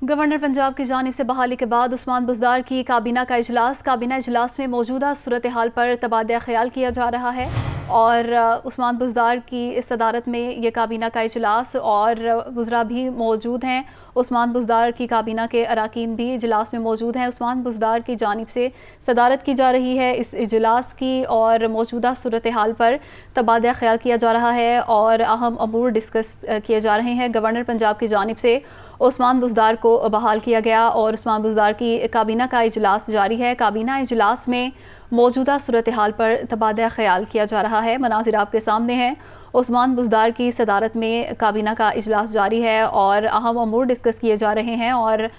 Governor Punjab की जानिब से बहाली के बाद उस्मान बुज़दार की काबीना इजलास में मौजूदा सूरत हाल पर तबादला ख्याल किया जा रहा है और उस्मान बुज़दार की सदारत में ये काबीना का इजलास और वज़रा भी मौजूद हैं। उस्मान बुज़दार की काबीना के अराकीन भी इजलास में मौजूद हैं। उस्मान बुज़दार की जानिब से सदारत की जा रही है इस इजलास की और मौजूदा सूरत हाल पर तबादला ख्याल किया जा रहा है और अहम अमूर डिस्कस किए जा रहे हैं। गवर्नर पंजाब की जानिब से उस्मान बुज़दार को बहाल किया गया और उस्मान बुज़दार की काबीना का इजलास जारी है। काबीना इजलास में मौजूदा सूरत हाल पर तबादला ख्याल किया जा रहा है। मनाज़िर आपके सामने हैं। उस्मान बुज़दार की सदारत में काबीना का इजलास जारी है और अहम अमूर डिस्कस किए जा रहे हैं और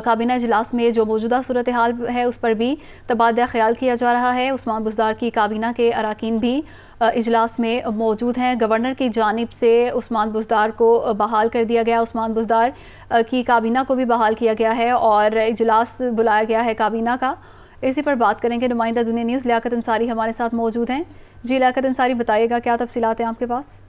काबीना इजलास में जो मौजूदा सूरत हाल है उस पर भी तबादला ख्याल किया जा रहा है। उस्मान बुज़दार की काबीना के अराकीन भी इजलास में मौजूद हैं। गवर्नर की जानिब से उस्मान बुज़दार को बहाल कर दिया गया। उस्मान बुज़दार की काबीना को भी बहाल किया गया है और इजलास बुलाया गया है काबीना का। इसी पर बात करेंगे। नुमाइंदा दुनिया न्यूज़ लियाकत अंसारी हमारे साथ मौजूद हैं। जी लियाकत अंसारी, बताइएगा क्या तफसीलात हैं आपके पास?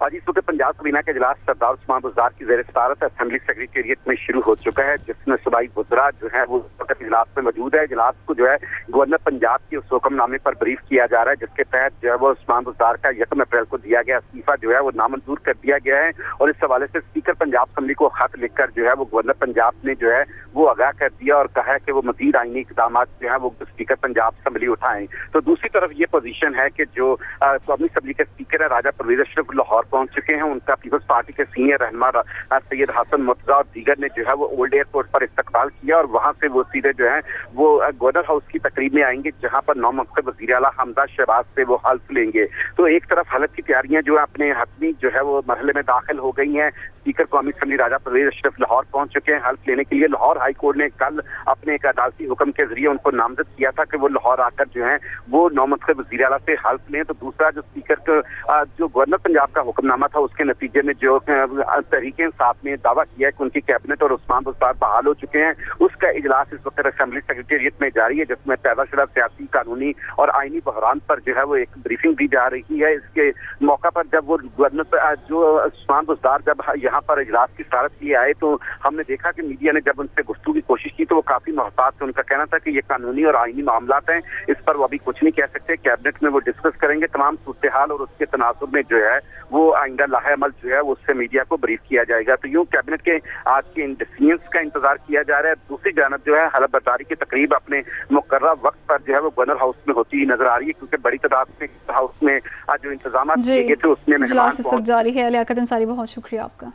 आज इस वक्त पंजाब काबीना का इजलास सरदार उस्मान बुज़दार की ज़ेर सदारत असेंबली सेक्रेटेरिएट में शुरू हो चुका है, जिसमें सूबाई वज़रा जो है वो इजलास में मौजूद है। इजलास को जो है गवर्नर पंजाब के उस हुक्मनामे पर ब्रीफ किया जा रहा है, जिसके तहत जो है वो उस्मान बुज़दार का 1 अप्रैल को दिया गया इस्तीफा जो है वो नामंजूर कर दिया गया है और इस हवाले से स्पीकर पंजाब असेंबली को खत लिखकर जो है वो गवर्नर पंजाब ने जो है वो आगाह कर दिया और कहा है कि वो मजीद आईनी इक़दाम जो है वो स्पीकर पंजाब असेंबली उठाएं। तो दूसरी तरफ ये पोजीशन है कि जो कौमी असेंबली के स्पीकर है राजा परवेज़ अशरफ लाहौर पहुंच चुके हैं। उनका पीपल्स पार्टी के सीनियर रहनुमा सैयद हसन मुर्तजा और दीगर ने जो है वो ओल्ड एयरपोर्ट पर इस्तकबाल किया और वहां से वो सीधे जो है वो गवर्नर हाउस की तकरीब में आएंगे, जहां पर नौमंतखब वज़ीर आला हमजा शहबाज से वो हल्फ लेंगे। तो एक तरफ हलफ की तैयारियां जो है अपने हतमी जो है वो मरहले में दाखिल हो गई हैं। स्पीकर कौमी असेंबली राजा परवेज़ अशरफ लाहौर पहुंच चुके हैं हल्फ लेने के लिए। लाहौर हाई कोर्ट ने कल अपने एक अदालती हुक्म के जरिए उनको नामजद किया था कि वो लाहौर आकर जो है वो नौमंतखब वज़ीर आला से हल्फ लें। तो दूसरा जो स्पीकर का जो गवर्नर पंजाब का हुक्मनामा था उसके नतीजे में जो तहरीक इंसाफ ने दावा किया कि उनकी कैबिनेट और उस्मान बुज़दार बहाल हो चुके हैं, उसका इजलास इस वक्त असेंबली सेक्रेटेरिएट में जारी है, जिसमें पैदाशुदा सियासी, कानूनी और आईनी बहरान पर जो है वो एक ब्रीफिंग दी जा रही है। इसके मौका पर जब वो गवर्नर जो उस्मान बुज़दार जब यहाँ पर इजलास की सदारत के लिए आए तो हमने देखा कि मीडिया ने जब उनसे गुफ्तगू की कोशिश की तो वो काफी मोहतात थे। उनका कहना था कि ये कानूनी और आईनी मामलात हैं, इस पर वो अभी कुछ नहीं कह सकते। कैबिनेट में वो डिस्कस करेंगे तमाम सूरत हाल और उसके तनासुब में जो है वो आइंदा लाहे अमल जो है उससे मीडिया को ब्रीफ किया जाएगा। तो यूं कैबिनेट के आज के इन डिसीजंस का इंतजार किया जा रहा है। दूसरी जानब जो है हलफ बर्दारी की तकरीब अपने मुकर्रर वक्त पर जो है वो गवर्नर हाउस में होती नजर आ रही है, क्योंकि बड़ी तादाद में हाउस में आज जो इंतजाम किए गए थे उसमें इजलास जारी है। लियाकत अंसारी, बहुत शुक्रिया आपका।